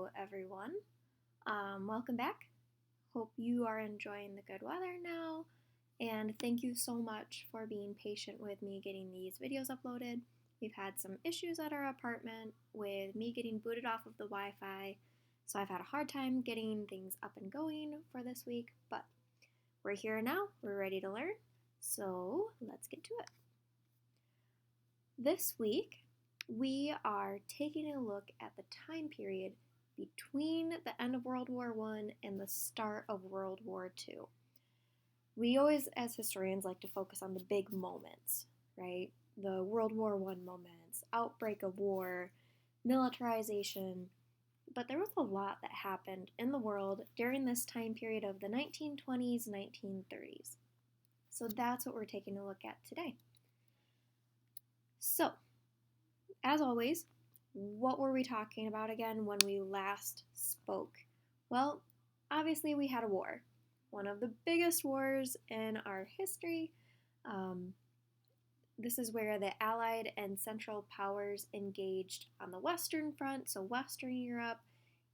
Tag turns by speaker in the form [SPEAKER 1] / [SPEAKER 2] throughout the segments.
[SPEAKER 1] Hello, everyone. Welcome back. Hope you are enjoying the good weather now. And thank you so much for being patient with me getting these videos uploaded. We've had some issues at our apartment with me getting booted off of the Wi Fi, so I've had a hard time getting things up and going for this week. But we're here now, we're ready to learn. So let's get to it. This week, we are taking a look at the time period between the end of World War I and the start of World War II. We always, as historians, like to focus on the big moments, right? The World War I moments, outbreak of war, militarization. But there was a lot that happened in the world during this time period of the 1920s, 1930s. So that's what we're taking a look at today. So, as always, what were we talking about again when we last spoke? Well, obviously we had a war, one of the biggest wars in our history. This is where the Allied and Central Powers engaged on the Western Front, so Western Europe,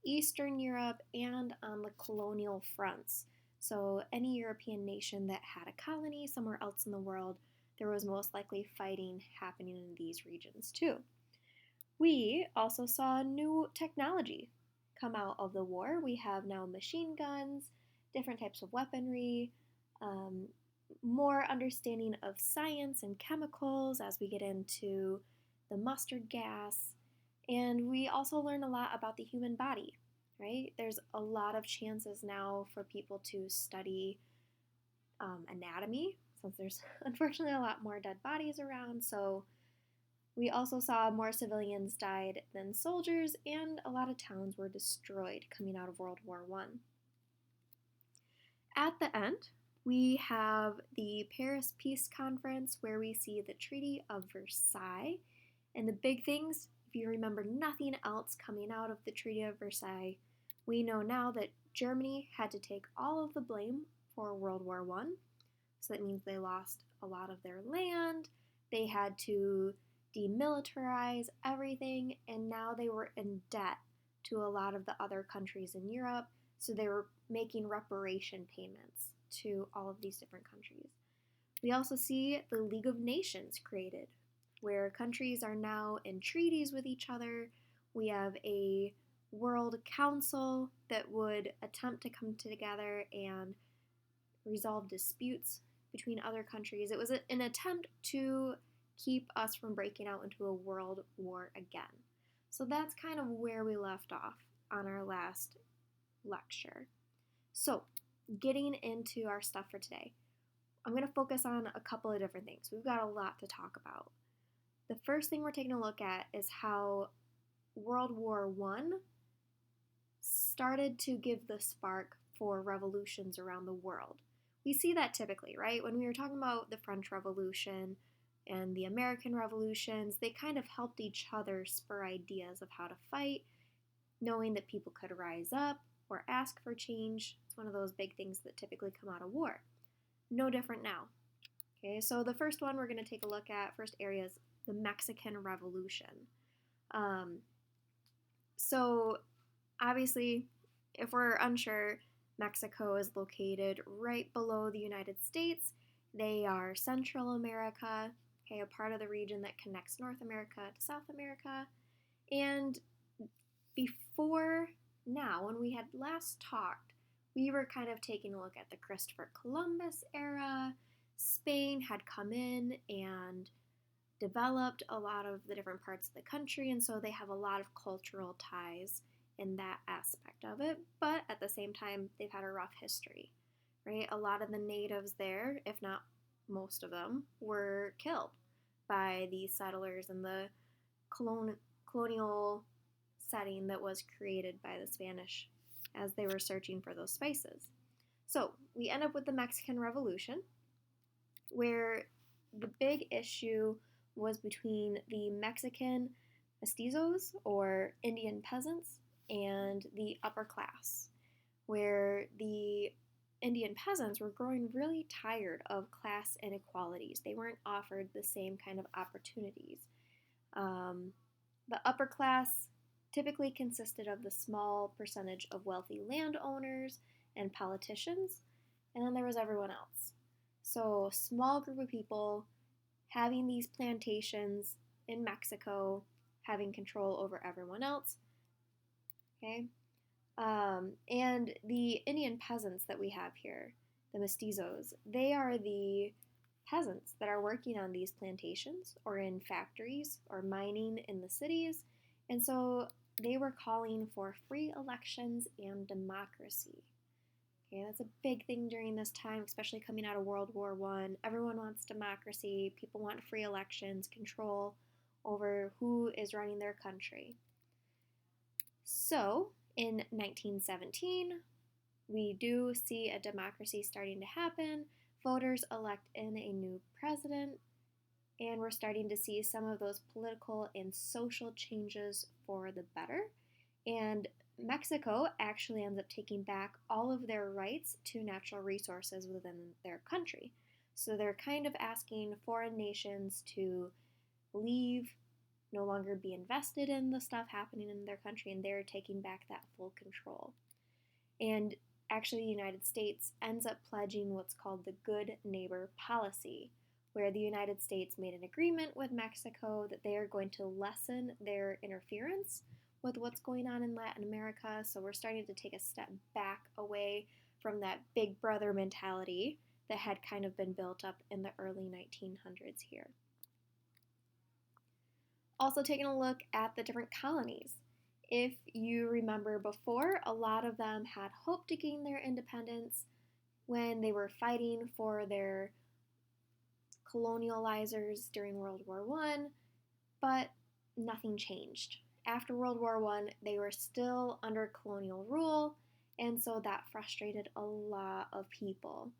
[SPEAKER 1] Eastern Europe, and on the colonial fronts. So any European nation that had a colony somewhere else in the world, there was most likely fighting happening in these regions too. We also saw new technology come out of the war. We have now machine guns, different types of weaponry, more understanding of science and chemicals as we get into the mustard gas. And we also learn a lot about the human body, right? There's a lot of chances now for people to study anatomy, since there's unfortunately a lot more dead bodies around. So we also saw more civilians died than soldiers, and a lot of towns were destroyed coming out of World War I. At the end, we have the Paris Peace Conference, where we see the Treaty of Versailles. And the big things, if you remember nothing else coming out of the Treaty of Versailles, we know now that Germany had to take all of the blame for World War I. So that means they lost a lot of their land, they had to demilitarize everything, and now they were in debt to a lot of the other countries in Europe, so they were making reparation payments to all of these different countries. We also see the League of Nations created, where countries are now in treaties with each other. We have a World Council that would attempt to come together and resolve disputes between other countries. It was an attempt to keep us from breaking out into a world war again. So that's kind of where we left off on our last lecture. So, getting into our stuff for today, I'm going to focus on a couple of different things. We've got a lot to talk about. The first thing we're taking a look at is how World War I started to give the spark for revolutions around the world. We see that typically, right? When we were talking about the French Revolution and the American Revolutions, they kind of helped each other spur ideas of how to fight, knowing that people could rise up or ask for change. It's one of those big things that typically come out of war. No different now. Okay, so the first one we're going to take a look at, first area, is the Mexican Revolution. So obviously, if we're unsure, Mexico is located right below the United States. They are Central America, okay, a part of the region that connects North America to South America. And before now, when we had last talked, we were kind of taking a look at the Christopher Columbus era. Spain had come in and developed a lot of the different parts of the country, and so they have a lot of cultural ties in that aspect of it, but at the same time, they've had a rough history, right? A lot of the natives there, if not most of them, were killed by these settlers in the colonial setting that was created by the Spanish as they were searching for those spices. So we end up with the Mexican Revolution, where the big issue was between the Mexican mestizos, or Indian peasants, and the upper class, where the Indian peasants were growing really tired of class inequalities. They weren't offered the same kind of opportunities. The upper class typically consisted of the small percentage of wealthy landowners and politicians, and then there was everyone else. So, small group of people having these plantations in Mexico, having control over everyone else. Okay, and the Indian peasants that we have here, the mestizos, they are the peasants that are working on these plantations or in factories or mining in the cities. And so they were calling for free elections and democracy. Okay, that's a big thing during this time, especially coming out of World War I. Everyone wants democracy, people want free elections, control over who is running their country. So, in 1917, we do see a democracy starting to happen. Voters elect in a new president, and we're starting to see some of those political and social changes for the better. And Mexico actually ends up taking back all of their rights to natural resources within their country. So they're kind of asking foreign nations to leave, no longer be invested in the stuff happening in their country, and they're taking back that full control. And actually, the United States ends up pledging what's called the Good Neighbor Policy, where the United States made an agreement with Mexico that they are going to lessen their interference with what's going on in Latin America. So we're starting to take a step back away from that big brother mentality that had kind of been built up in the early 1900s here. Also, taking a look at the different colonies. If you remember before, a lot of them had hoped to gain their independence when they were fighting for their colonializers during World War I, but nothing changed. After World War I, they were still under colonial rule, and so that frustrated a lot of people.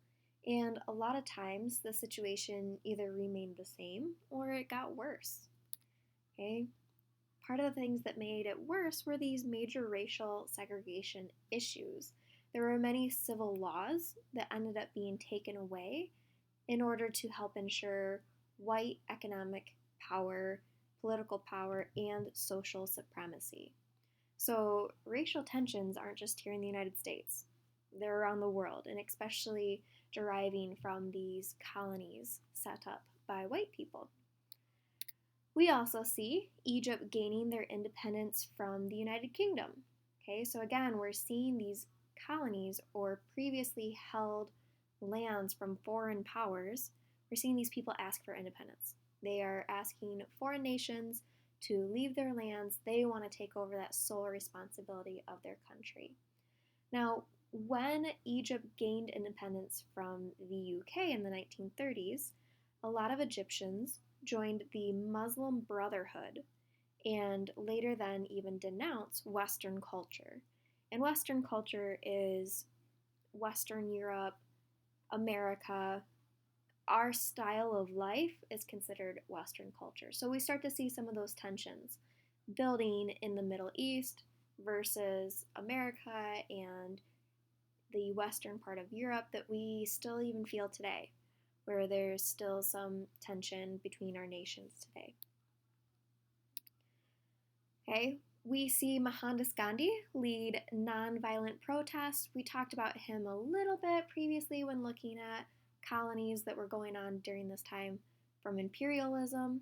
[SPEAKER 1] And a lot of times, the situation either remained the same or it got worse. Okay? Part of the things that made it worse were these major racial segregation issues. There were many civil laws that ended up being taken away in order to help ensure white economic power, political power, and social supremacy. So, racial tensions aren't just here in the United States, they're around the world, and especially deriving from these colonies set up by white people. We also see Egypt gaining their independence from the United Kingdom. Okay, so again, we're seeing these colonies or previously held lands from foreign powers. We're seeing these people ask for independence. They are asking foreign nations to leave their lands. They want to take over that sole responsibility of their country. Now, when Egypt gained independence from the UK in the 1930s, a lot of Egyptians joined the Muslim Brotherhood and later then even denounced Western culture. And Western culture is Western Europe, America. Our style of life is considered Western culture. So we start to see some of those tensions building in the Middle East versus America and the Western part of Europe that we still even feel today, where there's still some tension between our nations today. Okay, we see Mohandas Gandhi lead nonviolent protests. We talked about him a little bit previously when looking at colonies that were going on during this time from imperialism.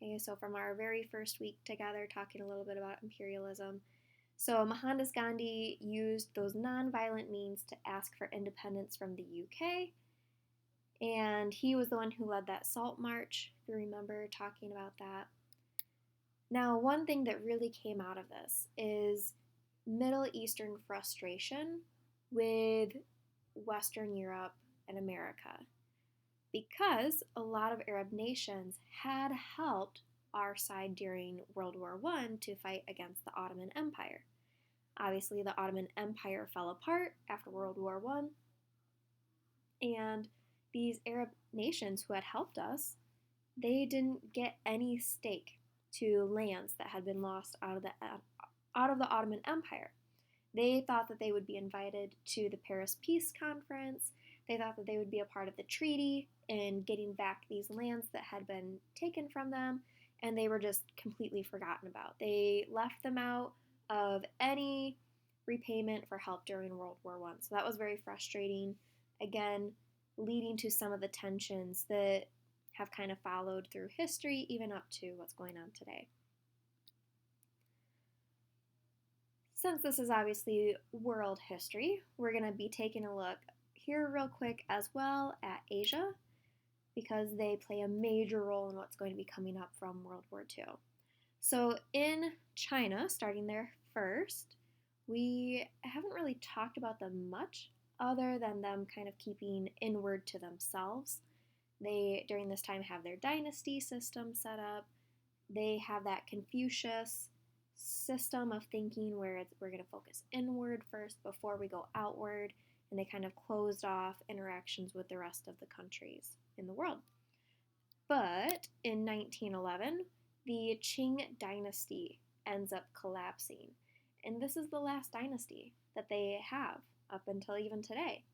[SPEAKER 1] Okay, so from our very first week together, talking a little bit about imperialism. So Mohandas Gandhi used those nonviolent means to ask for independence from the UK. And he was the one who led that Salt March, if you remember talking about that. Now, one thing that really came out of this is Middle Eastern frustration with Western Europe and America, because a lot of Arab nations had helped our side during World War I to fight against the Ottoman Empire. Obviously, the Ottoman Empire fell apart after World War I, and these Arab nations who had helped us, they didn't get any stake to lands that had been lost out of the Ottoman Empire. They thought that they would be invited to the Paris Peace Conference. They thought that they would be a part of the treaty and getting back these lands that had been taken from them. and they were just completely forgotten about. They left them out of any repayment for help during World War I. So that was very frustrating. Again, leading to some of the tensions that have kind of followed through history, even up to what's going on today. Since this is obviously world history, we're going to be taking a look here real quick as well at Asia, because they play a major role in what's going to be coming up from World War II. So in China, starting there first, we haven't really talked about them much other than them kind of keeping inward to themselves. They, during this time, have their dynasty system set up. They have that Confucius system of thinking where we're going to focus inward first before we go outward, and they kind of closed off interactions with the rest of the countries in the world. But in 1911, the Qing dynasty ends up collapsing, and this is the last dynasty that they have up until even today.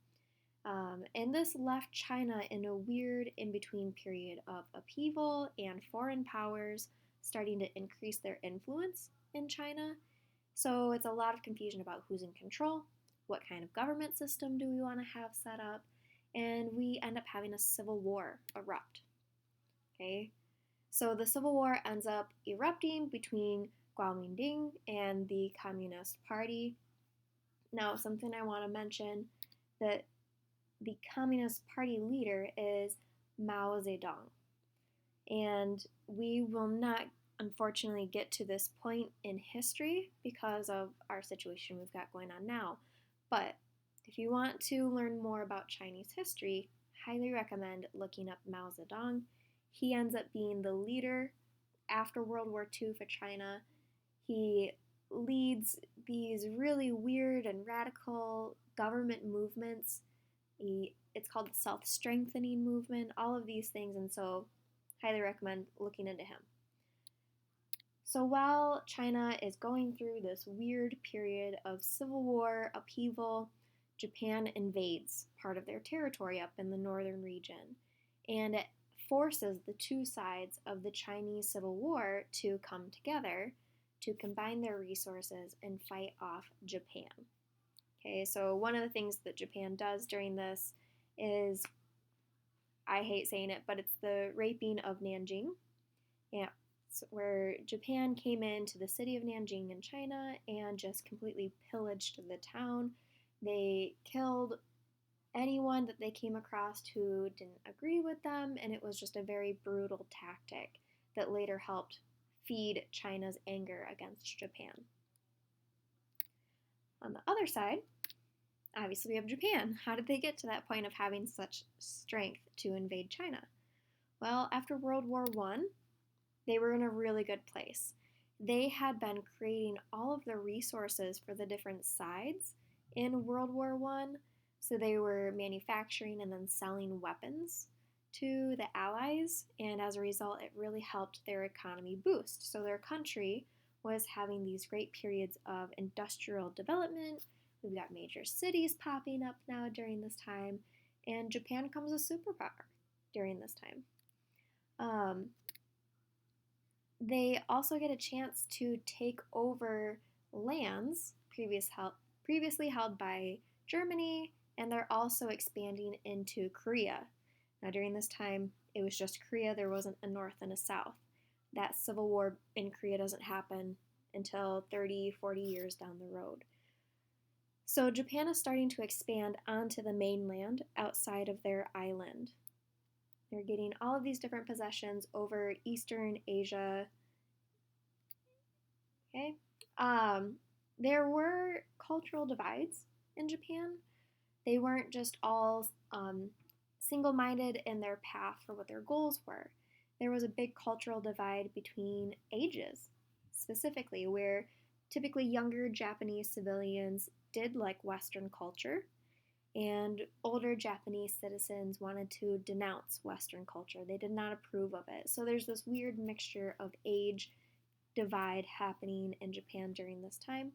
[SPEAKER 1] And this left China in a weird in-between period of upheaval and foreign powers starting to increase their influence in China. So it's a lot of confusion about who's in control, what kind of government system do we want to have set up, and we end up having a civil war erupt. Okay, so the civil war ends up erupting between Kuomintang and the Communist Party. Now, something I want to mention, that the Communist Party leader is Mao Zedong. And we will not, unfortunately, get to this point in history because of our situation we've got going on now. But if you want to learn more about Chinese history, highly recommend looking up Mao Zedong. He ends up being the leader after World War II for China. He leads these really weird and radical government movements. It's called the self-strengthening movement, all of these things, and so highly recommend looking into him. So while China is going through this weird period of civil war, upheaval, Japan invades part of their territory up in the northern region, and it forces the two sides of the Chinese Civil War to come together to combine their resources and fight off Japan. Okay, so one of the things that Japan does during this is, I hate saying it, but it's the raping of Nanjing. Yeah, where Japan came into the city of Nanjing in China and just completely pillaged the town. They killed anyone that they came across who didn't agree with them, and it was just a very brutal tactic that later helped feed China's anger against Japan. On the other side, obviously we have Japan. How did they get to that point of having such strength to invade China? Well, after World War I, they were in a really good place. They had been creating all of the resources for the different sides in World War I, so they were manufacturing and then selling weapons to the Allies, and as a result, it really helped their economy boost. So their country was having these great periods of industrial development. We've got major cities popping up now during this time, and Japan becomes a superpower during this time. They also get a chance to take over lands previously held by Germany, and they're also expanding into Korea. Now, during this time, it was just Korea. There wasn't a north and a south. That civil war in Korea doesn't happen until 30, 40 years down the road. So Japan is starting to expand onto the mainland outside of their island. They're getting all of these different possessions over Eastern Asia. Okay. There were cultural divides in Japan. They weren't just all single-minded in their path for what their goals were. There was a big cultural divide between ages, specifically, where typically younger Japanese civilians did like Western culture, and older Japanese citizens wanted to denounce Western culture. They did not approve of it. So there's this weird mixture of age divide happening in Japan during this time.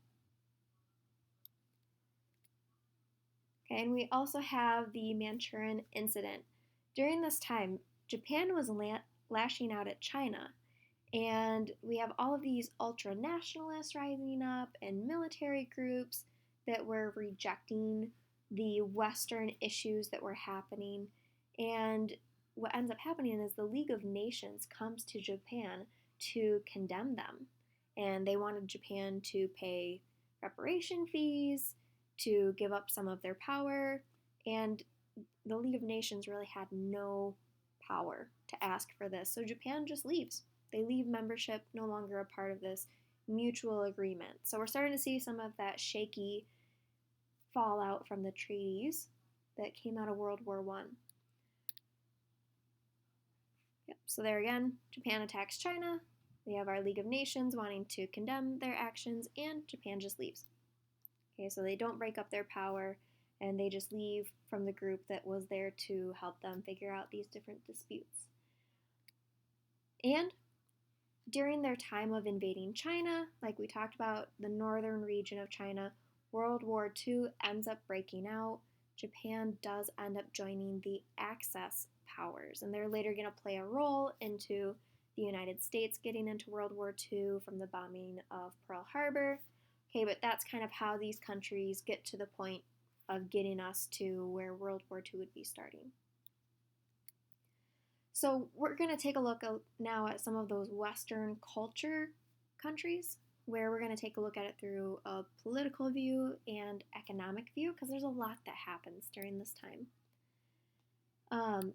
[SPEAKER 1] Okay, and we also have the Manchurian Incident. During this time, Japan was lashing out at China, And we have all of these ultra nationalists rising up and military groups that were rejecting the Western issues that were happening. And what ends up happening is the League of Nations comes to Japan to condemn them. And they wanted Japan to pay reparation fees, to give up some of their power. And the League of Nations really had no power to ask for this. So Japan just leaves. They leave membership, no longer a part of this mutual agreement. So we're starting to see some of that shaky fallout from the treaties that came out of World War I. Yep. So there again, Japan attacks China. We have our League of Nations wanting to condemn their actions, and Japan just leaves. Okay, so they don't break up their power, and they just leave from the group that was there to help them figure out these different disputes. And during their time of invading China, like we talked about, the northern region of China, World War II ends up breaking out. Japan does end up joining the Axis powers, and they're later going to play a role into the United States getting into World War II from the bombing of Pearl Harbor. Okay, but that's kind of how these countries get to the point of getting us to where World War II would be starting. So we're going to take a look now at some of those Western culture countries, where we're going to take a look at it through a political view and economic view, because there's a lot that happens during this time.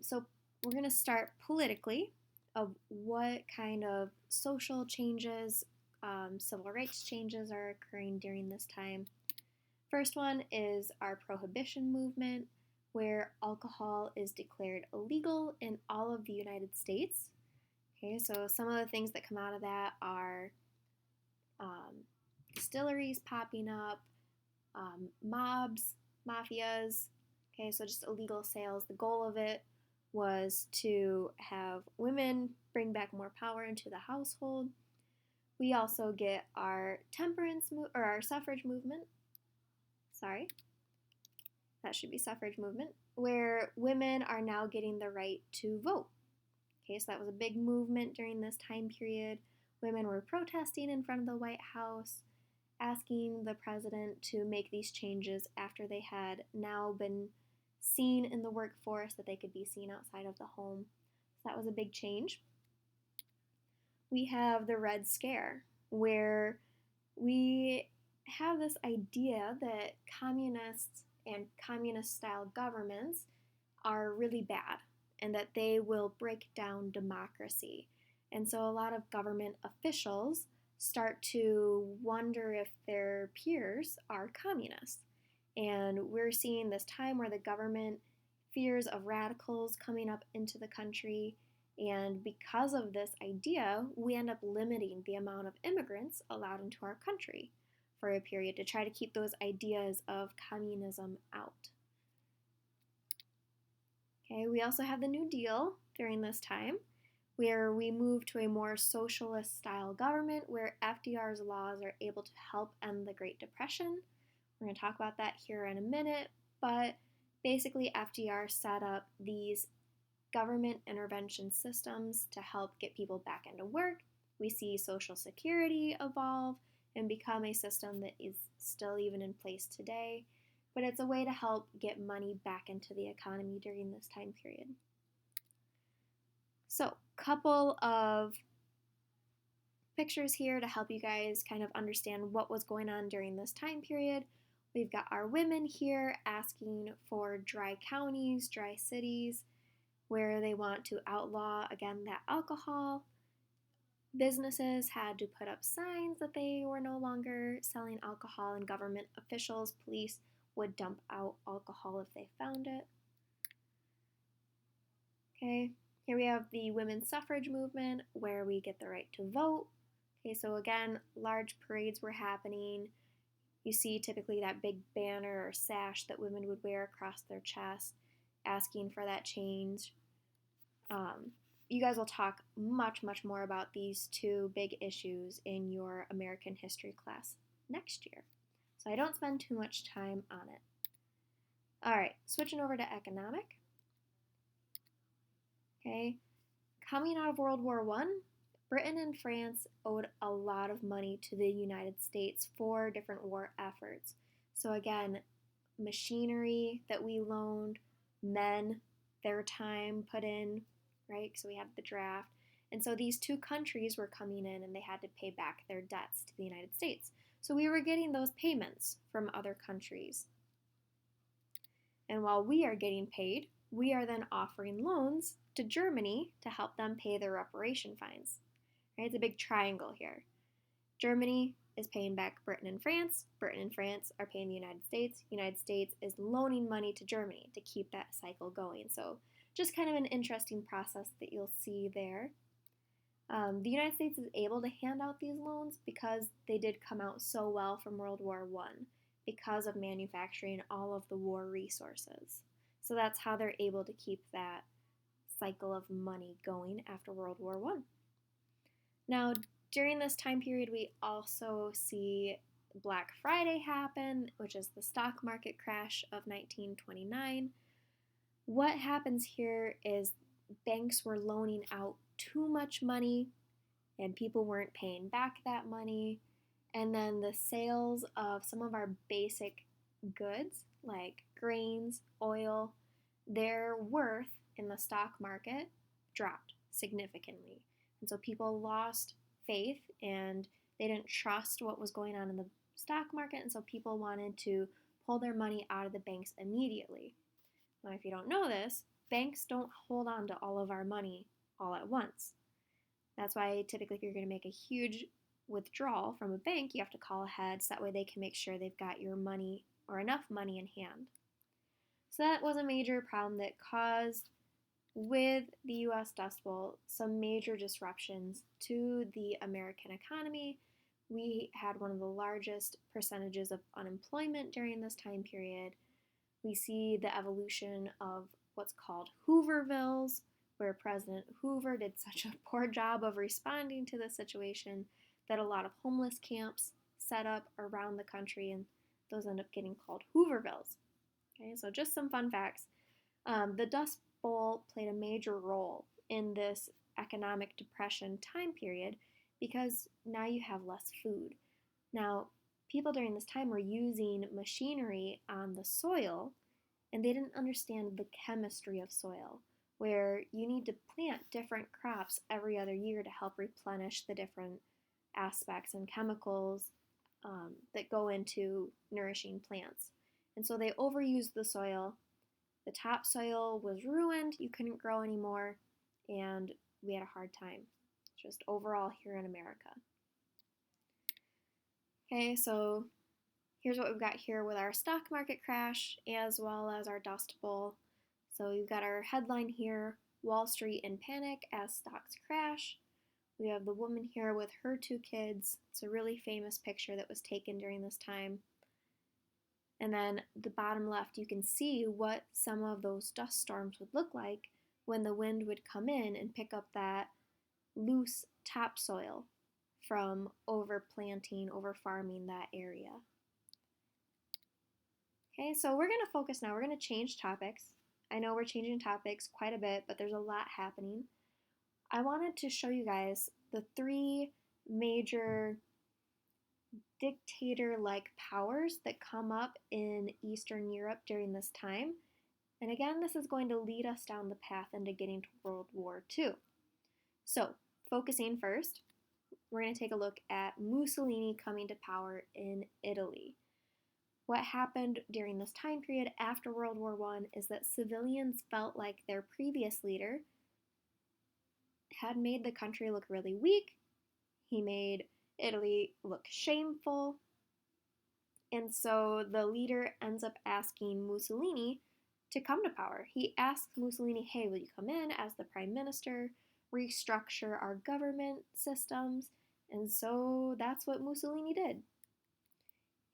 [SPEAKER 1] So we're going to start politically, of what kind of social changes, civil rights changes are occurring during this time. First one is our prohibition movement, where alcohol is declared illegal in all of the United States. Okay, so some of the things that come out of that are distilleries popping up, mobs, mafias. Okay, so just illegal sales. The goal of it was to have women bring back more power into the household. We also get our or our suffrage movement. Sorry. That should be suffrage movement, where women are now getting the right to vote. Okay, so that was a big movement during this time period. Women were protesting in front of the White House, asking the president to make these changes after they had now been seen in the workforce, that they could be seen outside of the home. So that was a big change. We have the Red Scare, where we have this idea that communists and communist-style governments are really bad and that they will break down democracy. And so a lot of government officials start to wonder if their peers are communists. And we're seeing this time where the government fears of radicals coming up into the country. And because of this idea, we end up limiting the amount of immigrants allowed into our country for a period to try to keep those ideas of communism out. Okay, we also have the New Deal during this time, where we move to a more socialist style government, where FDR's laws are able to help end the Great Depression. We're going to talk about that here in a minute, but basically FDR set up these government intervention systems to help get people back into work. We see Social Security evolve and become a system that is still even in place today, but it's a way to help get money back into the economy during this time period. So, couple of pictures here to help you guys kind of understand what was going on during this time period. We've got our women here asking for dry counties, dry cities, where they want to outlaw, again, that alcohol. Businesses had to put up signs that they were no longer selling alcohol, and government officials, police, would dump out alcohol if they found it. Okay, here we have the women's suffrage movement, where we get the right to vote. Okay, so again, large parades were happening. You see typically that big banner or sash that women would wear across their chest, asking for that change. You guys will talk much more about these two big issues in your American history class next year. So I don't spend too much time on it. All right, switching over to economic. Okay, coming out of World War I, Britain and France owed a lot of money to the United States for different war efforts. So, again, machinery that we loaned, men, their time put in, right? So, we have the draft. And so, these two countries were coming in and they had to pay back their debts to the United States. So, we were getting those payments from other countries. And while we are getting paid, we are then offering loans to Germany to help them pay their reparation fines. Right? It's a big triangle here. Germany is paying back Britain and France. Britain and France are paying the United States. United States is loaning money to Germany to keep that cycle going. So just kind of an interesting process that you'll see there. The United States is able to hand out these loans because they did come out so well from World War I because of manufacturing all of the war resources. So that's how they're able to keep that cycle of money going after World War I. Now, during this time period, we also see Black Friday happen, which is the stock market crash of 1929. What happens here is banks were loaning out too much money and people weren't paying back that money. And then the sales of some of our basic goods like grains, oil, their worth in the stock market dropped significantly. And so people lost faith and they didn't trust what was going on in the stock market. And so people wanted to pull their money out of the banks immediately. Now, if you don't know this, banks don't hold on to all of our money all at once. That's why typically if you're going to make a huge withdrawal from a bank, you have to call ahead so that way they can make sure they've got your money or enough money in hand. So that was a major problem that caused, with the US Dust Bowl, some major disruptions to the American economy. We had one of the largest percentages of unemployment during this time period. We see the evolution of what's called Hoovervilles, where President Hoover did such a poor job of responding to the situation that a lot of homeless camps set up around the country, and those end up getting called Hoovervilles. Okay, so just some fun facts. The Dust Bowl played a major role in this economic depression time period because now you have less food. Now, people during this time were using machinery on the soil and they didn't understand the chemistry of soil, where you need to plant different crops every other year to help replenish the different aspects and chemicals that go into nourishing plants. And so they overused the soil. The topsoil was ruined, you couldn't grow anymore, and we had a hard time, just overall here in America. Okay, so here's what we've got here with our stock market crash as well as our Dust Bowl. So you've got our headline here, Wall Street in panic as stocks crash. We have the woman here with her two kids. It's a really famous picture that was taken during this time. And then the bottom left, you can see what some of those dust storms would look like when the wind would come in and pick up that loose topsoil from overplanting, overfarming that area. Okay, so we're going to focus now. We're going to change topics. I know we're changing topics quite a bit, but there's a lot happening. I wanted to show you guys the three major dictator-like powers that come up in Eastern Europe during this time. And again, this is going to lead us down the path into getting to World War II. So, focusing first, we're going to take a look at Mussolini coming to power in Italy. What happened during this time period after World War I is that civilians felt like their previous leader had made the country look really weak. He made Italy look shameful. And so the leader ends up asking Mussolini to come to power. He asks Mussolini, hey, will you come in as the prime minister, restructure our government systems? And so that's what Mussolini did.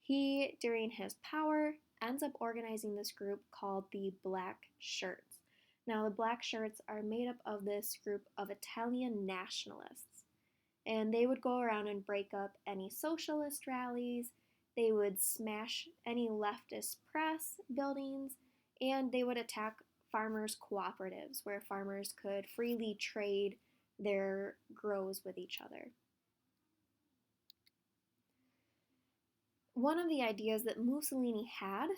[SPEAKER 1] He, during his power, ends up organizing this group called the Black Shirts. Now, the Black Shirts are made up of this group of Italian nationalists. And they would go around and break up any socialist rallies, they would smash any leftist press buildings, and they would attack farmers' cooperatives where farmers could freely trade there grows with each other. One of the ideas that Mussolini had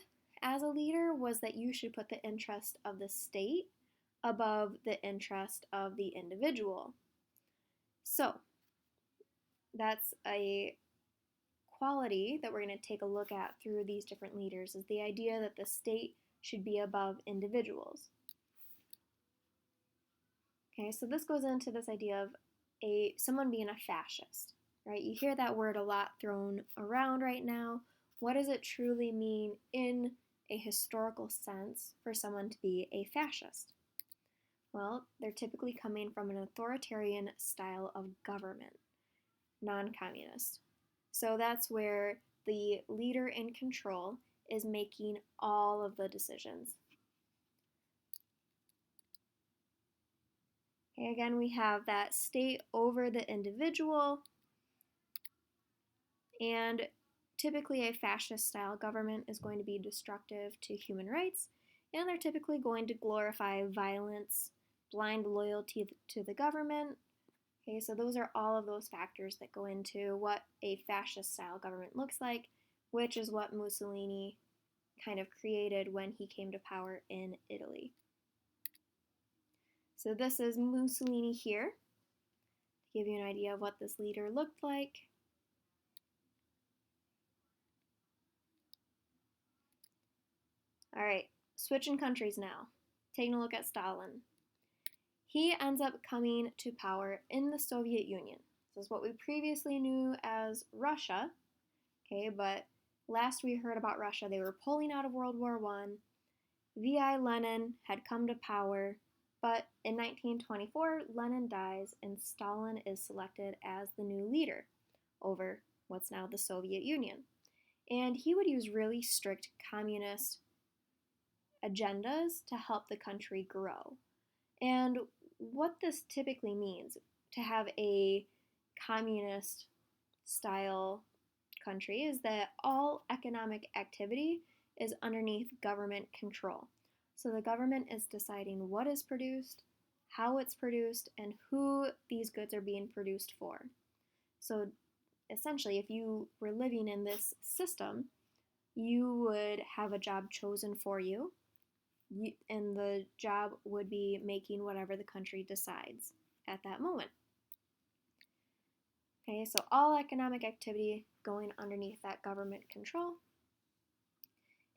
[SPEAKER 1] as a leader was that you should put the interest of the state above the interest of the individual. So, that's a quality that we're going to take a look at through these different leaders, is the idea that the state should be above individuals. Okay, so this goes into this idea of someone being a fascist, right? You hear that word a lot thrown around right now. What does it truly mean in a historical sense for someone to be a fascist? Well, they're typically coming from an authoritarian style of government, non-communist. So that's where the leader in control is making all of the decisions. Okay, again, we have that state over the individual, and typically a fascist style government is going to be destructive to human rights, and they're typically going to glorify violence, blind loyalty to the government. Okay, so those are all of those factors that go into what a fascist style government looks like, which is what Mussolini kind of created when he came to power in Italy. So this is Mussolini here, to give you an idea of what this leader looked like. All right, switching countries now. Taking a look at Stalin. He ends up coming to power in the Soviet Union. This is what we previously knew as Russia, okay, but last we heard about Russia, they were pulling out of World War I. V.I. Lenin had come to power, but in 1924, Lenin dies and Stalin is selected as the new leader over what's now the Soviet Union. And he would use really strict communist agendas to help the country grow. And what this typically means to have a communist style country is that all economic activity is underneath government control. So the government is deciding what is produced, how it's produced, and who these goods are being produced for. So essentially, if you were living in this system, you would have a job chosen for you, and the job would be making whatever the country decides at that moment. Okay, so all economic activity going underneath that government control.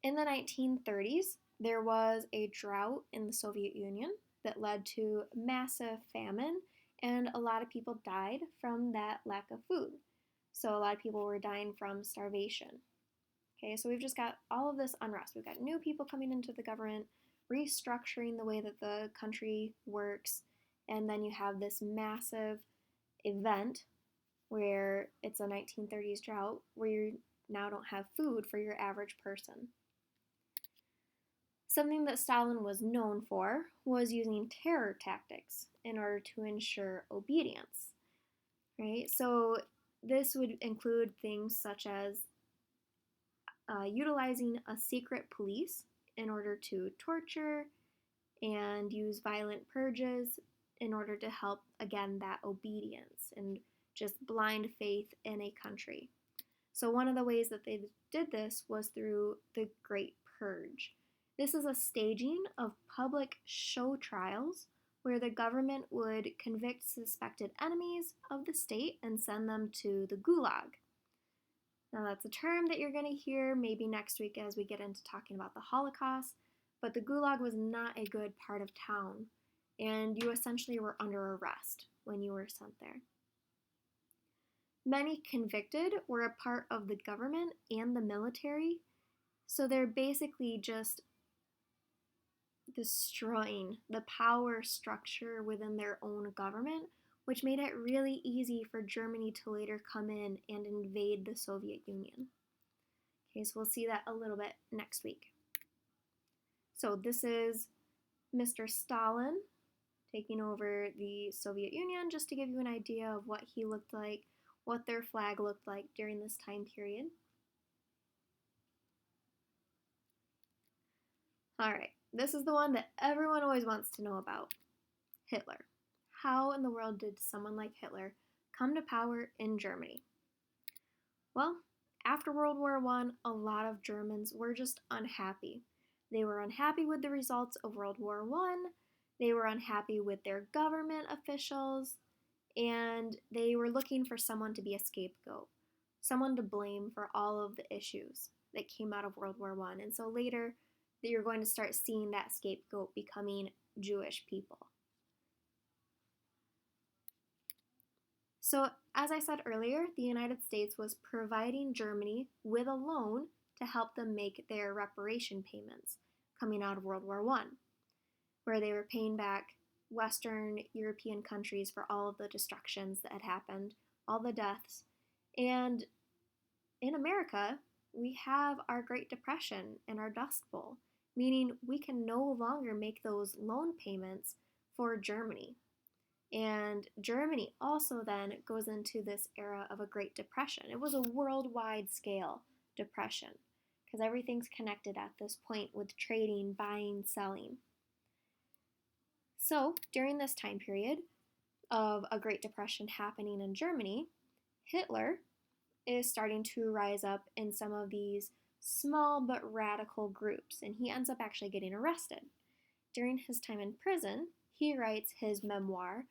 [SPEAKER 1] In the 1930s, there was a drought in the Soviet Union that led to massive famine, and a lot of people died from that lack of food. So a lot of people were dying from starvation. Okay, so we've just got all of this unrest. We've got new people coming into the government, restructuring the way that the country works, and then you have this massive event where it's a 1930s drought where you now don't have food for your average person. Something that Stalin was known for was using terror tactics in order to ensure obedience, right? So this would include things such as utilizing a secret police in order to torture and use violent purges in order to help, again, that obedience and just blind faith in a country. So one of the ways that they did this was through the Great Purge. This is a staging of public show trials where the government would convict suspected enemies of the state and send them to the Gulag. Now that's a term that you're going to hear maybe next week as we get into talking about the Holocaust, but the Gulag was not a good part of town, and you essentially were under arrest when you were sent there. Many convicted were a part of the government and the military, so they're basically just destroying the power structure within their own government, which made it really easy for Germany to later come in and invade the Soviet Union. Okay, so we'll see that a little bit next week. So this is Mr. Stalin taking over the Soviet Union, just to give you an idea of what he looked like, what their flag looked like during this time period. All right, this is the one that everyone always wants to know about, Hitler. how in the world did someone like Hitler come to power in Germany? Well, after World War I, a lot of Germans were just unhappy. They were unhappy with the results of World War I, they were unhappy with their government officials, and they were looking for someone to be a scapegoat, someone to blame for all of the issues that came out of World War I. And so later, you're going to start seeing that scapegoat becoming Jewish people. So, as I said earlier, the United States was providing Germany with a loan to help them make their reparation payments coming out of World War I, where they were paying back Western European countries for all of the destructions that had happened, all the deaths. And in America, we have our Great Depression and our Dust Bowl, meaning we can no longer make those loan payments for Germany. And Germany also then goes into this era of a Great Depression. It was a worldwide scale depression because everything's connected at this point with trading, buying, selling. So during this time period of a Great Depression happening in Germany, Hitler is starting to rise up in some of these small but radical groups, and he ends up actually getting arrested. During his time in prison, he writes his memoir,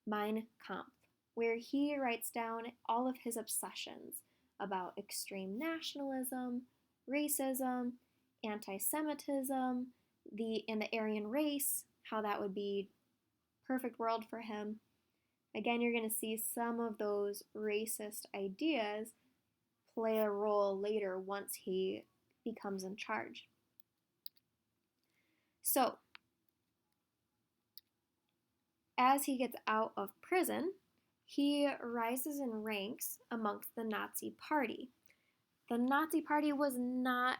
[SPEAKER 1] Mein Kampf, where he writes down all of his obsessions about extreme nationalism, racism, anti-Semitism, and the Aryan race, how that would be perfect world for him. Again, you're going to see some of those racist ideas play a role later once he becomes in charge. So, as he gets out of prison, he rises in ranks amongst the Nazi Party. The Nazi Party was not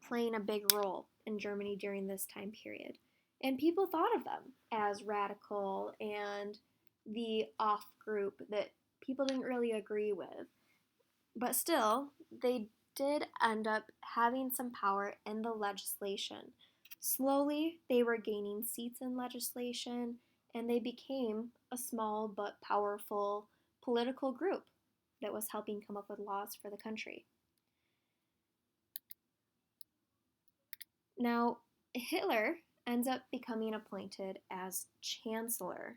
[SPEAKER 1] playing a big role in Germany during this time period, and people thought of them as radical and the off group that people didn't really agree with. But still, they did end up having some power in the legislation. Slowly, they were gaining seats in legislation, and they became a small but powerful political group that was helping come up with laws for the country. Now, Hitler ends up becoming appointed as chancellor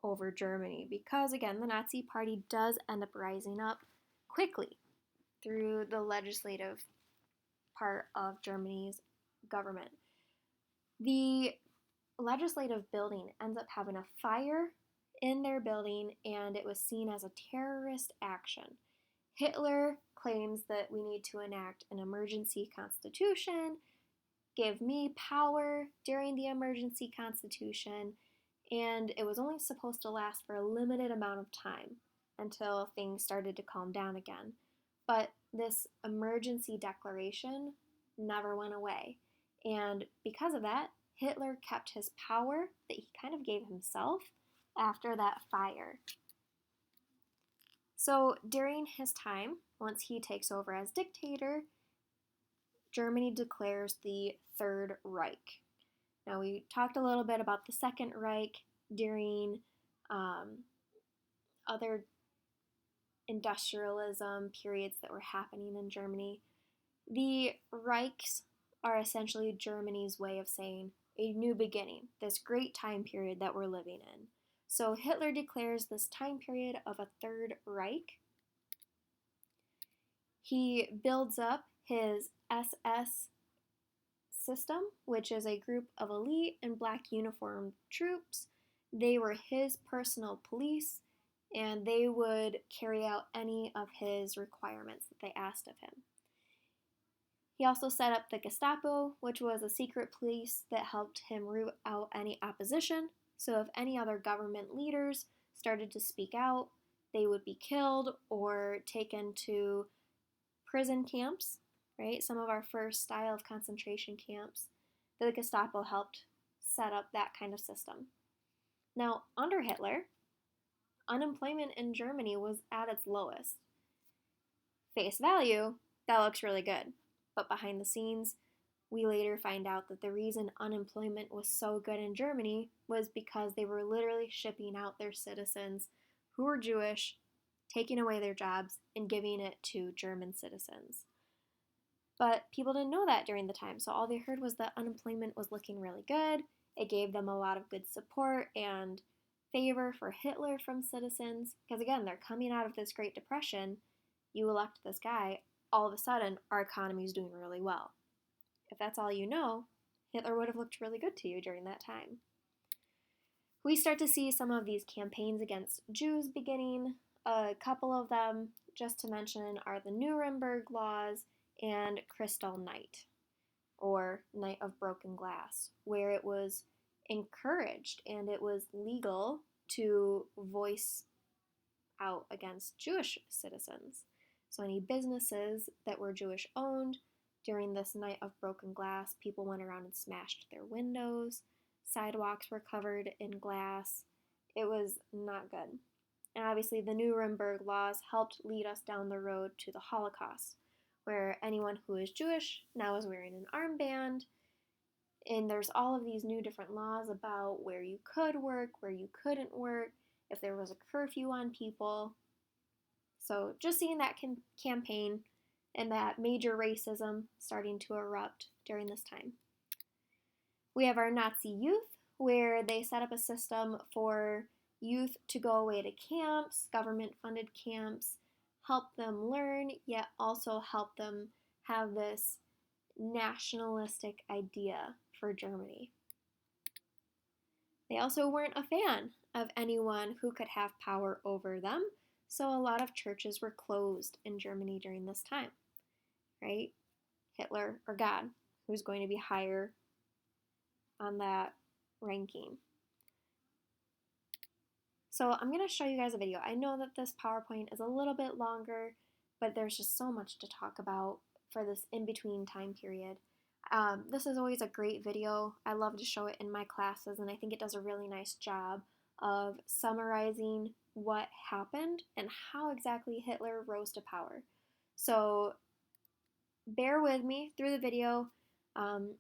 [SPEAKER 1] over Germany because, again, the Nazi Party does end up rising up quickly through the legislative part of Germany's government. The legislative building ends up having a fire in their building, and it was seen as a terrorist action. Hitler claims that we need to enact an emergency constitution, give me power during the emergency constitution, and it was only supposed to last for a limited amount of time until things started to calm down again. But this emergency declaration never went away. And because of that, Hitler kept his power that he kind of gave himself after that fire. So during his time, once he takes over as dictator, Germany declares the Third Reich. Now, we talked a little bit about the Second Reich during other industrialism periods that were happening in Germany. The Reichs are essentially Germany's way of saying a new beginning, this great time period that we're living in. So Hitler declares this time period of a Third Reich. He builds up his SS system, which is a group of elite and black uniformed troops. They were his personal police, and they would carry out any of his requirements that they asked of him. He also set up the Gestapo, which was a secret police that helped him root out any opposition. So if any other government leaders started to speak out, they would be killed or taken to prison camps, right? Some of our first style of concentration camps. The Gestapo helped set up that kind of system. Now, under Hitler, unemployment in Germany was at its lowest. Face value, that looks really good. But behind the scenes, We later find out that the reason unemployment was so good in Germany was because they were literally shipping out their citizens who were Jewish, taking away their jobs, and giving it to German citizens. But people didn't know that during the time, so all they heard was that unemployment was looking really good. It gave them a lot of good support and favor for Hitler from citizens, because again, they're coming out of this Great Depression. You elect this guy, all of a sudden, our economy is doing really well. If that's all you know, Hitler would have looked really good to you during that time. We start to see some of these campaigns against Jews beginning. A couple of them, just to mention, are the Nuremberg Laws and Kristall Night, or Night of Broken Glass, where it was encouraged and it was legal to voice out against Jewish citizens. So any businesses that were Jewish owned during this Night of Broken Glass, people went around and smashed their windows. Sidewalks were covered in glass. It was not good. And obviously, the Nuremberg laws helped lead us down the road to the Holocaust, where anyone who is Jewish now is wearing an armband. And there's all of these new different laws about where you could work, where you couldn't work, if there was a curfew on people. So just seeing that campaign and that major racism starting to erupt during this time. We have our Nazi youth, where they set up a system for youth to go away to camps, government-funded camps, help them learn, yet also help them have this nationalistic idea for Germany. They also weren't a fan of anyone who could have power over them, so a lot of churches were closed in Germany during this time, right? Hitler or God, who's going to be higher on that ranking. So I'm going to show you guys a video. I know that this PowerPoint is a little bit longer, but there's just so much to talk about for this in-between time period. This is always a great video. I love to show it in my classes, and I think it does a really nice job of summarizing what happened and how exactly Hitler rose to power. So bear with me through the video.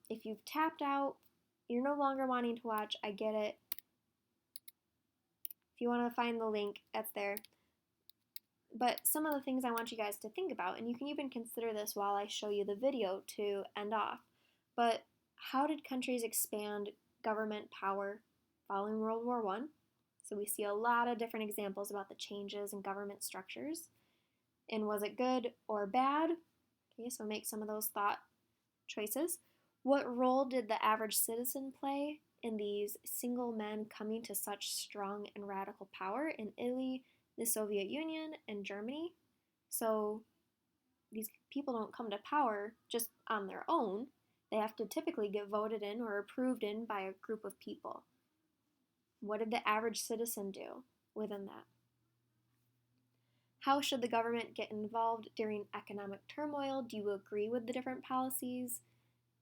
[SPEAKER 1] If you've tapped out, you're no longer wanting to watch, I get it. If you want to find the link, that's there. But some of the things I want you guys to think about, and you can even consider this while I show you the video to end off, but how did countries expand government power following World War I? So we see a lot of different examples about the changes in government structures. And was it good or bad? Okay, so make some of those thought choices. What role did the average citizen play in these single men coming to such strong and radical power in Italy, the Soviet Union, and Germany? So these people don't come to power just on their own. They have to typically get voted in or approved in by a group of people. What did the average citizen do within that? How should the government get involved during economic turmoil? Do you agree with the different policies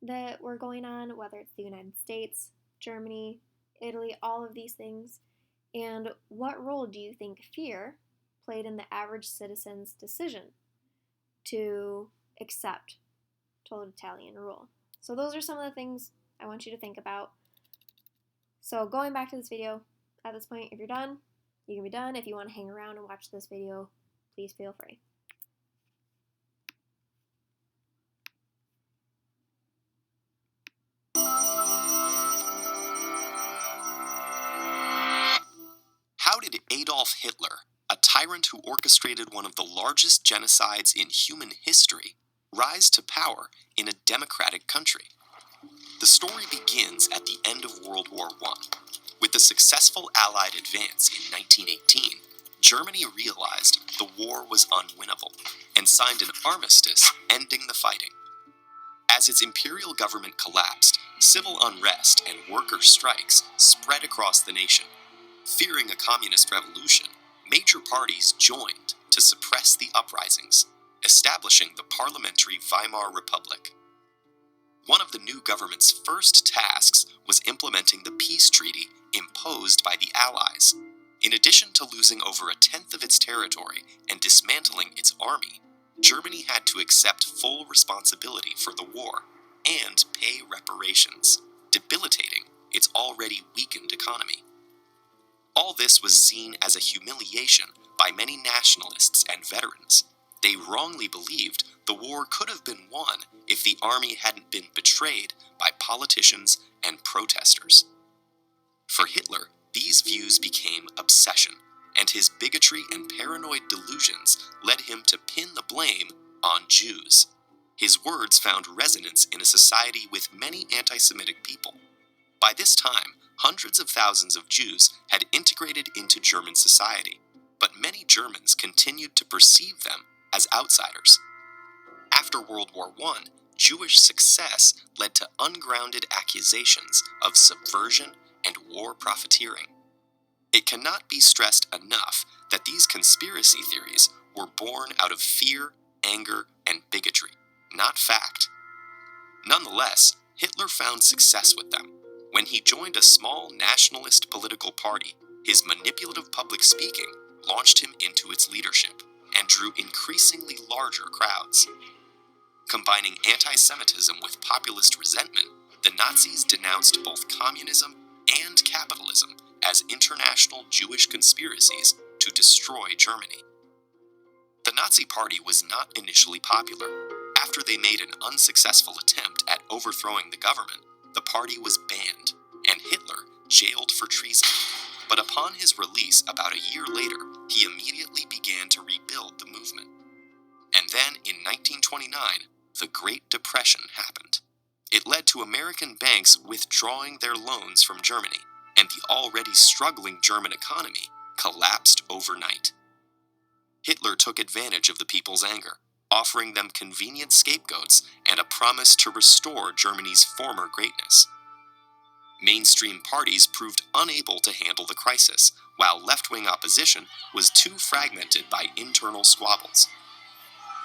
[SPEAKER 1] that were going on, whether it's the United States, Germany, Italy, all of these things? And what role do you think fear played in the average citizen's decision to accept totalitarian rule? So those are some of the things I want you to think about. So going back to this video, at this point, if you're done, you can be done. If you want to hang around and watch this video, please feel free.
[SPEAKER 2] How did Adolf Hitler, a tyrant who orchestrated one of the largest genocides in human history, rise to power in a democratic country? The story begins at the end of World War I. With the successful Allied advance in 1918, Germany realized the war was unwinnable and signed an armistice ending the fighting. As its imperial government collapsed, civil unrest and worker strikes spread across the nation. Fearing a communist revolution, major parties joined to suppress the uprisings, establishing the parliamentary Weimar Republic. One of the new government's first tasks was implementing the peace treaty imposed by the Allies. In addition to losing over a tenth of its territory and dismantling its army, Germany had to accept full responsibility for the war. and pay reparations, debilitating its already weakened economy. All this was seen as a humiliation by many nationalists and veterans. They wrongly believed the war could have been won if the army hadn't been betrayed by politicians and protesters. For Hitler, these views became obsession, and his bigotry and paranoid delusions led him to pin the blame on Jews. His words found resonance in a society with many anti-Semitic people. By this time, hundreds of thousands of Jews had integrated into German society, but many Germans continued to perceive them as outsiders. After World War I, Jewish success led to ungrounded accusations of subversion and war profiteering. It cannot be stressed enough that these conspiracy theories were born out of fear, anger, and bigotry, not fact. Nonetheless, Hitler found success with them. When he joined a small nationalist political party, his manipulative public speaking launched him into its leadership and drew increasingly larger crowds. Combining anti-Semitism with populist resentment, the Nazis denounced both communism and capitalism as international Jewish conspiracies to destroy Germany. The Nazi Party was not initially popular. After they made an unsuccessful attempt at overthrowing the government, the party was banned, and Hitler jailed for treason. But upon his release about a year later, he immediately began to rebuild the movement. And then, in 1929, the Great Depression happened. It led to American banks withdrawing their loans from Germany, and the already struggling German economy collapsed overnight. Hitler took advantage of the people's anger, offering them convenient scapegoats and a promise to restore Germany's former greatness. Mainstream parties proved unable to handle the crisis, while left-wing opposition was too fragmented by internal squabbles.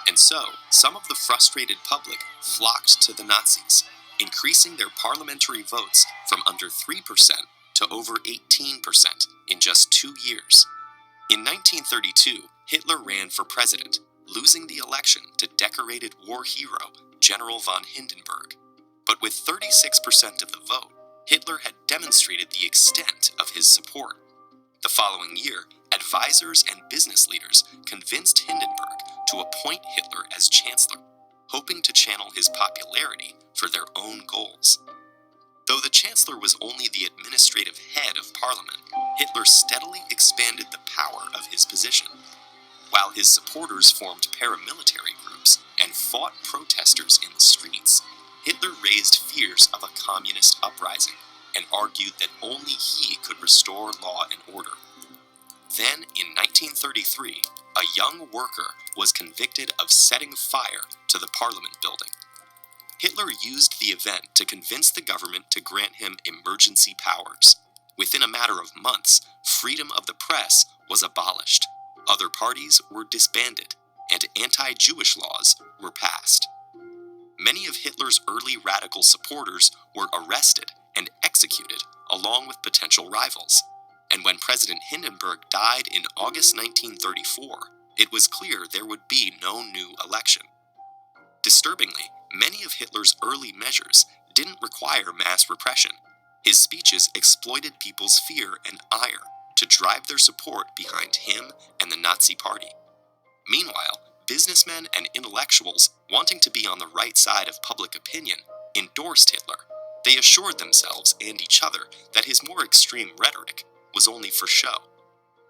[SPEAKER 2] And so, some of the frustrated public flocked to the Nazis, increasing their parliamentary votes from under 3% to over 18% in just 2 years. In 1932, Hitler ran for president, losing the election to decorated war hero General von Hindenburg. But with 36% of the vote, Hitler had demonstrated the extent of his support. The following year, advisors and business leaders convinced Hindenburg to appoint Hitler as chancellor, hoping to channel his popularity for their own goals. Though the chancellor was only the administrative head of parliament, Hitler steadily expanded the power of his position. While his supporters formed paramilitary groups and fought protesters in the streets, Hitler raised fears of a communist uprising and argued that only he could restore law and order. Then, in 1933, a young worker was convicted of setting fire to the Parliament building. Hitler used the event to convince the government to grant him emergency powers. Within a matter of months, freedom of the press was abolished, other parties were disbanded, and anti-Jewish laws were passed. Many of Hitler's early radical supporters were arrested and executed, along with potential rivals. And when President Hindenburg died in August 1934, it was clear there would be no new election. Disturbingly, many of Hitler's early measures didn't require mass repression. His speeches exploited people's fear and ire to drive their support behind him and the Nazi Party. Meanwhile, businessmen and intellectuals wanting to be on the right side of public opinion endorsed Hitler. They assured themselves and each other that his more extreme rhetoric was only for show.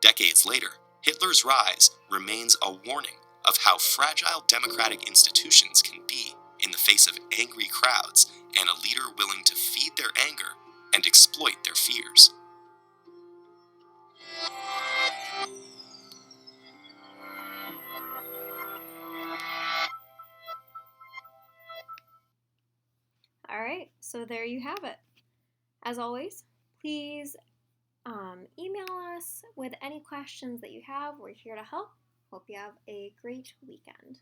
[SPEAKER 2] Decades later, Hitler's rise remains a warning of how fragile democratic institutions can be in the face of angry crowds and a leader willing to feed their anger and exploit their fears.
[SPEAKER 1] All right, so there you have it. As always, please email us with any questions that you have. We're here to help. Hope you have a great weekend.